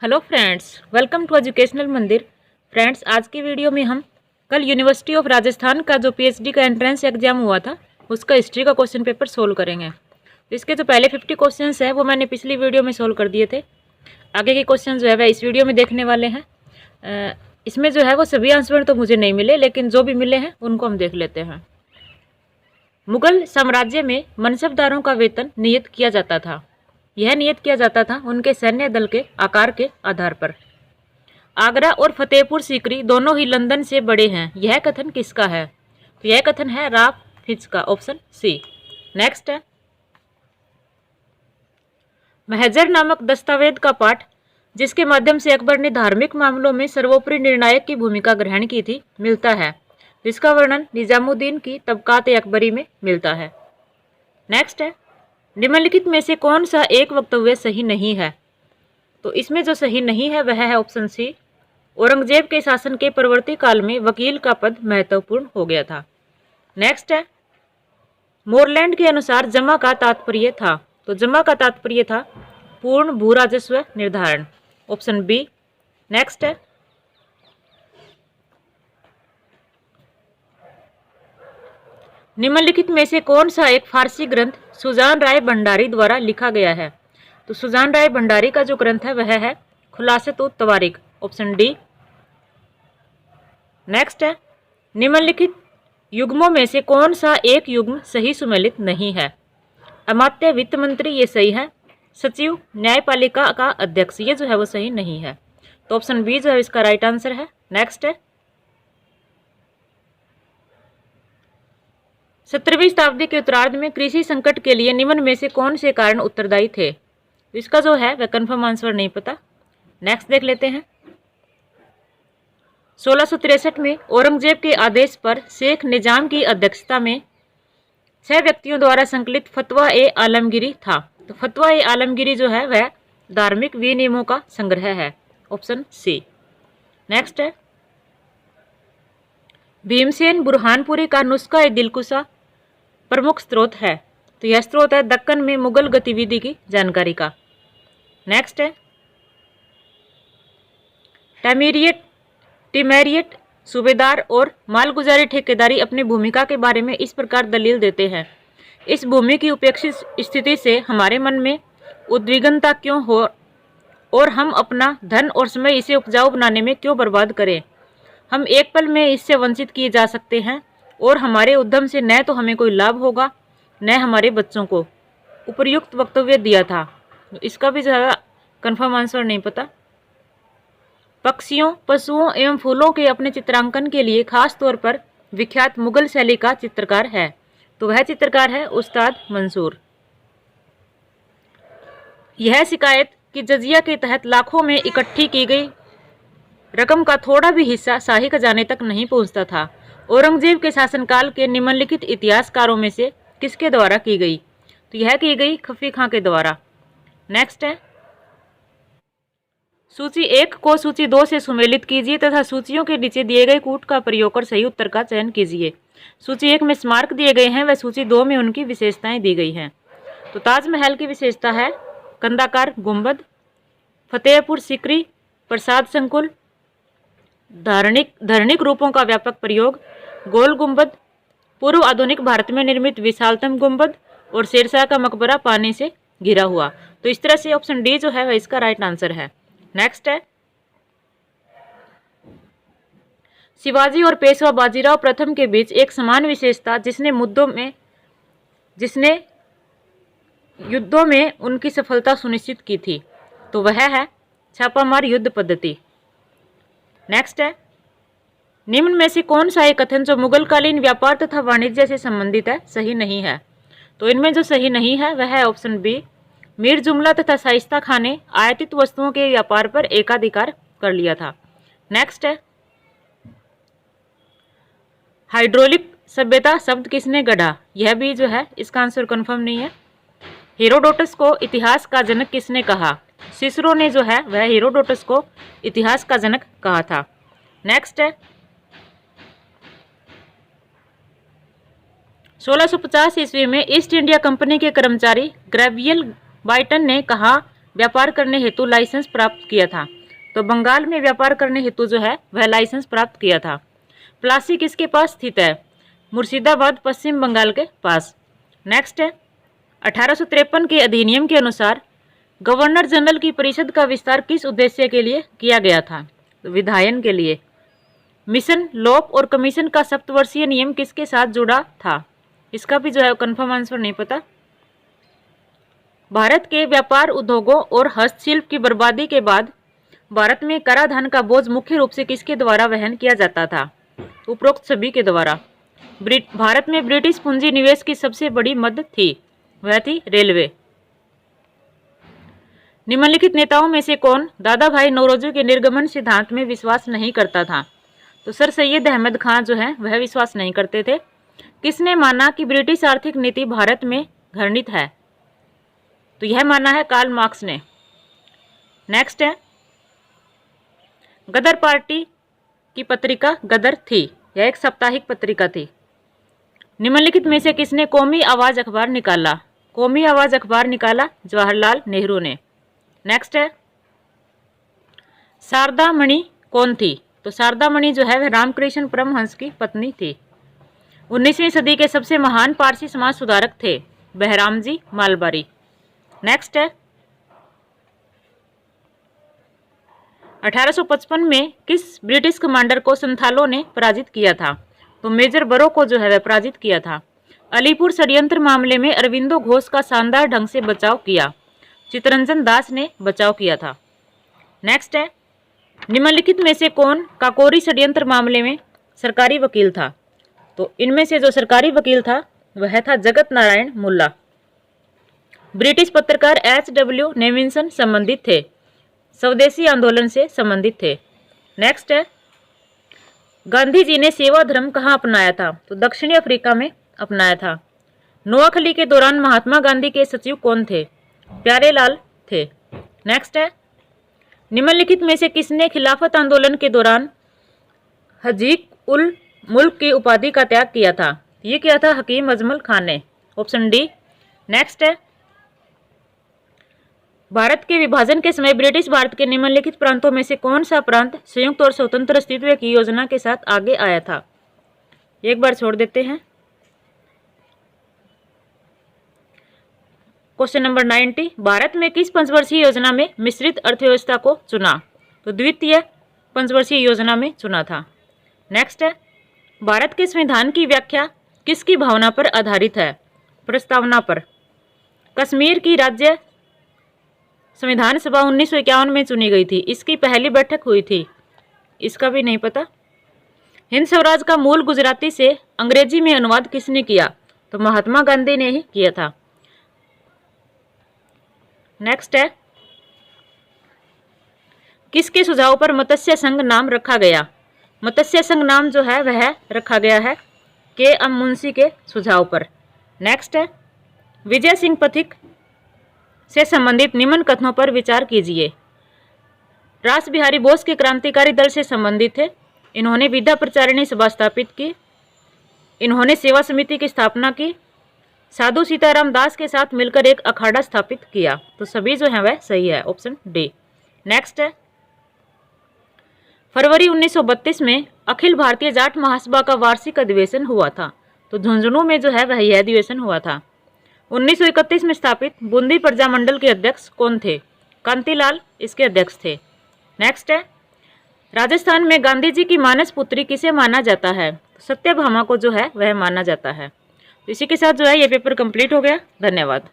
Hello friends, welcome to educational Mandir. Friends, आज की video में हम कल यूनिवर्सिटी ऑफ राजस्थान का जो पीएचडी का एंट्रेंस एग्जाम हुआ था उसका हिस्ट्री का क्वेश्चन पेपर सोल्व करेंगे। तो इसके जो पहले 50 क्वेश्चंस हैं वो मैंने पिछली वीडियो में सोल्व कर दिए थे। आगे के क्वेश्चन जो है वह इस वीडियो में देखने वाले हैं। इसमें जो है वो सभी आंसर तो मुझे नहीं मिले, लेकिन जो भी मिले हैं उनको हम देख लेते हैं। मुगल साम्राज्य में मनसबदारों का वेतन नियत किया जाता था। यह नियत किया जाता था उनके सैन्य दल के आकार के आधार पर। आगरा और फतेहपुर सीकरी दोनों ही लंदन से बड़े हैं, यह कथन किसका है? तो यह कथन है राफ फिच का, ऑप्शन सी। नेक्स्ट है, महजर नामक दस्तावेज का पाठ जिसके माध्यम से अकबर ने धार्मिक मामलों में सर्वोपरि निर्णायक की भूमिका ग्रहण की थी मिलता है। इसका वर्णन निजामुद्दीन की तबकात-ए-अकबरी में मिलता है। नेक्स्ट है, निम्नलिखित में से कौन सा एक वक्तव्य सही नहीं है? तो इसमें जो सही नहीं है वह है ऑप्शन सी। औरंगजेब के शासन के परवर्ती काल में वकील का पद महत्वपूर्ण हो गया था। नेक्स्ट है, मोरलैंड के अनुसार जमा का तात्पर्य था। तो जमा का तात्पर्य था पूर्ण भू राजस्व निर्धारण, ऑप्शन बी। नेक्स्ट है, निम्नलिखित में से कौन सा एक फारसी ग्रंथ सुजान राय भंडारी द्वारा लिखा गया है? तो सुजान राय भंडारी का जो ग्रंथ है वह है खुलासत-उत-तवारीख, ऑप्शन डी। नेक्स्ट है, निम्नलिखित युग्मों में से कौन सा एक युग्म सही सुमेलित नहीं है? अमात्य, वित्त मंत्री, ये सही है। सचिव, न्यायपालिका का अध्यक्ष, ये जो है वो सही नहीं है। तो ऑप्शन बी जो है इसका राइट आंसर है। नेक्स्ट है, 17वीं शताब्दी के उत्तरार्ध में कृषि संकट के लिए निम्न में से कौन से कारण उत्तरदायी थे? इसका जो है वह कन्फर्म आंसर नहीं पता। नेक्स्ट देख लेते हैं, 1663 में औरंगजेब के आदेश पर शेख निजाम की अध्यक्षता में 6 व्यक्तियों द्वारा संकलित फतवा-ए-आलमगीरी था। तो फतवा-ए-आलमगीरी जो है वह धार्मिक विनियमों का संग्रह है, ऑप्शन सी। नेक्स्ट है, भीमसेन बुरहानपुरी का नुस्खा-ए-दिलकुशा प्रमुख स्रोत है। तो यह स्रोत है दक्कन में मुगल गतिविधि की जानकारी का। नेक्स्ट है, टिमेरियट सूबेदार और मालगुजारी ठेकेदारी अपनी भूमिका के बारे में इस प्रकार दलील देते हैं। इस भूमि की उपेक्षित स्थिति से हमारे मन में उद्विग्नता क्यों हो और हम अपना धन और समय इसे उपजाऊ बनाने में क्यों बर्बाद करें? हम एक पल में इससे वंचित किए जा सकते हैं और हमारे उद्यम से न तो हमें कोई लाभ होगा न हमारे बच्चों को। उपर्युक्त वक्तव्य दिया था। इसका भी ज़्यादा कन्फर्म आंसर नहीं पता। पक्षियों, पशुओं एवं फूलों के अपने चित्रांकन के लिए खास तौर पर विख्यात मुगल शैली का चित्रकार है। तो वह चित्रकार है उस्ताद मंसूर। यह शिकायत कि जजिया के तहत लाखों में इकट्ठी की गई रकम का थोड़ा भी हिस्सा शाही खजाने तक नहीं पहुंचता था, औरंगजेब के शासनकाल के निम्नलिखित इतिहासकारों में से किसके द्वारा की गई? तो यह की गई खफी खां के द्वारा। नेक्स्ट है, सूची 1 को सूची 2 से सुमेलित कीजिए तथा सूचियों के नीचे दिए गए कूट का प्रयोग कर सही उत्तर का चयन कीजिए। सूची 1 में स्मारक दिए गए हैं, वह सूची 2 में उनकी विशेषताएं दी गई हैं। तो ताजमहल की विशेषता है कंदाकार गुंबद, फतेहपुर सीकरी प्रसाद संकुल, धार्मिक रूपों का व्यापक प्रयोग, गोल गुंबद, पूर्व आधुनिक भारत में निर्मित विशालतम गुंबद और शेरशाह का मकबरा पानी से घिरा हुआ। तो इस तरह से ऑप्शन डी जो है वह इसका राइट आंसर है। नेक्स्ट है, शिवाजी और पेशवा बाजीराव प्रथम के बीच एक समान विशेषता जिसने युद्धों में उनकी सफलता सुनिश्चित की थी, तो वह है छापामार युद्ध पद्धति। नेक्स्ट है, निम्न में से कौन सा एक कथन जो मुगलकालीन व्यापार तथा वाणिज्य से संबंधित है सही नहीं है? तो इनमें जो सही नहीं है वह है ऑप्शन बी। मीर जुमला तथा शाइस्ता खां ने आयातित वस्तुओं के व्यापार पर एकाधिकार कर लिया था। नेक्स्ट है, हाइड्रोलिक सभ्यता शब्द किसने गढ़ा? यह भी जो है इसका आंसर कंफर्म नहीं है। हेरोडोटस को इतिहास का जनक किसने कहा? सिसरो ने जो है वह हेरोडोटस को इतिहास का जनक कहा था। नेक्स्ट है, 1650 ईस्वी में ईस्ट इंडिया कंपनी के कर्मचारी ग्रेवियल बाइटन ने कहा व्यापार करने हेतु लाइसेंस प्राप्त किया था? तो बंगाल में व्यापार करने हेतु जो है वह लाइसेंस प्राप्त किया था। प्लासी किसके पास स्थित है? मुर्शिदाबाद, पश्चिम बंगाल के पास। नेक्स्ट है 1853 के अधिनियम के अनुसार गवर्नर जनरल की परिषद का विस्तार किस उद्देश्य के लिए किया गया था? तो विधायन के लिए। मिशन, लोप और कमीशन का सप्तवर्षीय नियम किसके साथ जुड़ा था? इसका भी जो है कंफर्म आंसर नहीं पता। भारत के व्यापार उद्योगों और हस्तशिल्प की बर्बादी के बाद भारत में कराधान का बोझ मुख्य रूप से किसके द्वारा वहन किया जाता था? उपरोक्त सभी के द्वारा। भारत में ब्रिटिश पूंजी निवेश की सबसे बड़ी मद थी, वह थी रेलवे। निम्नलिखित नेताओं में से कौन दादा भाई नौरोजी के निर्गमन सिद्धांत में विश्वास नहीं करता था? तो सर सैयद अहमद खान जो है वह विश्वास नहीं करते थे। किसने माना कि ब्रिटिश आर्थिक नीति भारत में घृणित है? तो यह माना है कार्ल मार्क्स ने। नेक्स्ट है गदर पार्टी की पत्रिका गदर थी, यह एक साप्ताहिक पत्रिका थी। निम्नलिखित में से किसने कौमी आवाज अखबार निकाला? कौमी आवाज अखबार निकाला जवाहरलाल नेहरू ने। नेक्स्ट है शारदा मणि कौन थी? तो शारदा मणि जो है वह रामकृष्ण परमहंस की पत्नी थी। 19वीं सदी के सबसे महान पारसी समाज सुधारक थे बहराम जी मालबारी। नेक्स्ट है 1855 में किस ब्रिटिश कमांडर को संथालों ने पराजित किया था? तो मेजर बरो को जो है वह पराजित किया था। अलीपुर षड्यंत्र मामले में अरविंदो घोष का शानदार ढंग से बचाव किया, चित्तरंजन दास ने बचाव किया था। नेक्स्ट है निम्नलिखित में से कौन काकोरी षड्यंत्र मामले में सरकारी वकील था? तो इनमें से जो सरकारी वकील था वह था जगत नारायण मुल्ला। ब्रिटिश पत्रकार H.W. नेविंसन संबंधित थे, स्वदेशी आंदोलन से संबंधित थे। नेक्स्ट है गांधी जी ने सेवा धर्म कहाँ अपनाया था? तो दक्षिणी अफ्रीका में अपनाया था। नोआखली के दौरान महात्मा गांधी के सचिव कौन थे? प्यारेलाल थे। नेक्स्ट है निम्नलिखित में से किसने खिलाफत आंदोलन के दौरान हजीक उल मुल्क की उपाधि का त्याग किया था? ये किया था हकीम अजमल खान ने, ऑप्शन डी। नेक्स्ट है भारत के विभाजन के समय ब्रिटिश भारत के निम्नलिखित प्रांतों में से कौन सा प्रांत संयुक्त और स्वतंत्र अस्तित्व की योजना के साथ आगे आया था? एक बार छोड़ देते हैं। क्वेश्चन नंबर 90 भारत में किस पंचवर्षीय योजना में मिश्रित अर्थव्यवस्था को चुना? तो द्वितीय पंचवर्षीय योजना में चुना था। नेक्स्ट है भारत के संविधान की व्याख्या किसकी भावना पर आधारित है? प्रस्तावना पर। कश्मीर की राज्य संविधान सभा 1951 में चुनी गई थी, इसकी पहली बैठक हुई थी, इसका भी नहीं पता। हिंद स्वराज का मूल गुजराती से अंग्रेजी में अनुवाद किसने किया? तो महात्मा गांधी ने ही किया था। नेक्स्ट है किसके सुझाव पर मत्स्य संघ नाम रखा गया? मत्स्य संघ नाम जो है वह रखा गया है के.एम. मुंशी के सुझाव पर। नेक्स्ट है विजय सिंह पथिक से संबंधित निम्न कथनों पर विचार कीजिए। रास बिहारी बोस के क्रांतिकारी दल से संबंधित थे। इन्होंने विद्या प्रचारिणी सभा स्थापित की। इन्होंने सेवा समिति की स्थापना की। साधु सीताराम दास के साथ मिलकर एक अखाड़ा स्थापित किया। तो सभी जो है वह सही है, ऑप्शन डी। नेक्स्ट है फरवरी 1932 में अखिल भारतीय जाट महासभा का वार्षिक अधिवेशन हुआ था। तो झुंझुनू में जो है वह यह अधिवेशन हुआ था। 1931 में स्थापित बूंदी प्रजामंडल के अध्यक्ष कौन थे? कांतिलाल इसके अध्यक्ष थे। नेक्स्ट है राजस्थान में गांधी जी की मानस पुत्री किसे माना जाता है? सत्यभामा को जो है वह माना जाता है। इसी के साथ जो है ये पेपर कंप्लीट हो गया। धन्यवाद।